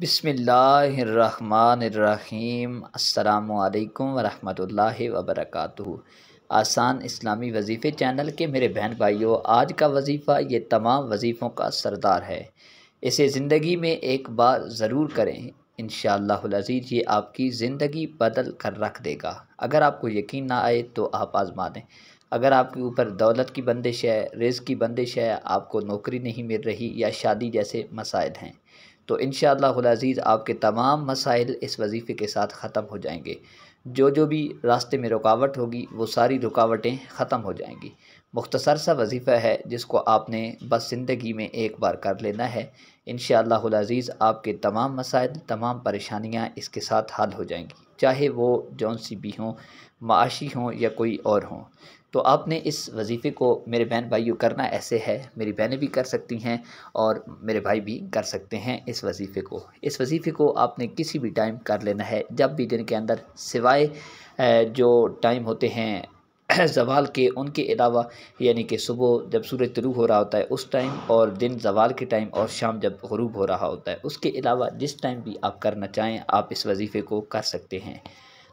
बिस्मिल्लाहिर्रहमानिर्रहीम अस्सलामुअलैकुम वरहमतुल्लाहि वबरकातुहू। आसान इस्लामी वजीफ़े चैनल के मेरे बहन भाइयों, आज का वजीफ़ा ये तमाम वजीफ़ों का सरदार है। इसे ज़िंदगी में एक बार ज़रूर करें, इंशाअल्लाहुल अज़ीज़ ये आपकी ज़िंदगी बदल कर रख देगा। अगर आपको यकीन ना आए तो आप आज़मा दें। अगर आपके ऊपर दौलत की बंदिश है, रिज़्क़ की बंदिश है, आपको नौकरी नहीं मिल रही या शादी जैसे मसाइल हैं, तो इंशाअल्लाहुल अज़ीज़ आपके तमाम मसाइल इस वजीफ़े के साथ ख़त्म हो जाएंगे। जो भी रास्ते में रुकावट होगी वो सारी रुकावटें ख़त्म हो जाएंगी। मुख्तसर सा वजीफ़ा है जिसको आपने बस ज़िंदगी में एक बार कर लेना है। इंशाअल्लाहुल अज़ीज़ आपके तमाम मसाइल, तमाम परेशानियाँ इसके साथ हल हो जाएंगी, चाहे वो जौन सी भी हों, माशी हों या कोई और हों। तो आपने इस वजीफ़े को मेरे बहन भाइयों करना ऐसे है, मेरी बहनें भी कर सकती हैं और मेरे भाई भी कर सकते हैं इस वजीफ़े को आपने किसी भी टाइम कर लेना है, जब भी दिन के अंदर, सिवाय जो टाइम होते हैं ज़वाल के, उनके अलावा, यानी कि सुबह जब सूरज तुलू हो रहा होता है उस टाइम, और दिन ज़वाल के टाइम, और शाम जब ग़ुरूब हो रहा होता है, उसके अलावा जिस टाइम भी आप करना चाहें आप इस वजीफ़े को कर सकते हैं।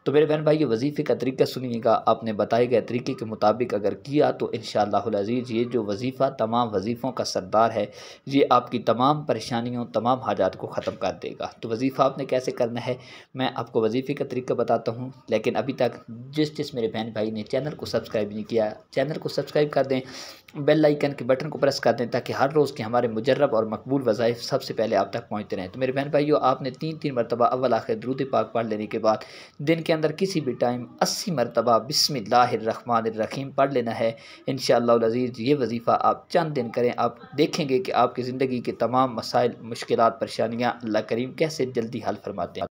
तो मेरे बहन भाई, ये वजीफ़े का तरीका सुनिएगा। आपने बताए गए तरीके के मुताबिक अगर किया तो इंशाअल्लाहुल अज़ीज़ ये जो वजीफ़ा तमाम वजीफ़ों का सरदार है, ये आपकी तमाम परेशानियों, तमाम हाजात को ख़त्म कर देगा। तो वजीफ़ा आपने कैसे करना है, मैं आपको वजीफ़े का तरीका बताता हूँ। लेकिन अभी तक जिस मेरे बहन भाई ने चैनल को सब्सक्राइब नहीं किया, चैनल को सब्सक्राइब कर दें, बेल आइकन के बटन को प्रेस कर दें, ताकि हर रोज़ के हमारे मुजर्रब और मकबूल वज़ाइफ सबसे पहले आप तक पहुँचते रहें। तो मेरे बहन भाइयों, आपने 3-3 मरतबा अव्वल आखिर दुरूद पाक पढ़ लेने के बाद दिन के अंदर किसी भी टाइम 80 मरतबा बिस्मिल्लाहिर्रहमानिर्रहीम पढ़ लेना है। इंशाअल्लाहुल अज़ीज़ ये वजीफ़ा आप चंद दिन करें, आप देखेंगे कि आपकी ज़िंदगी के तमाम मसाइल, मुश्किलात, परेशानियाँ अल्लाह करीम कैसे जल्दी हल फरमाते हैं।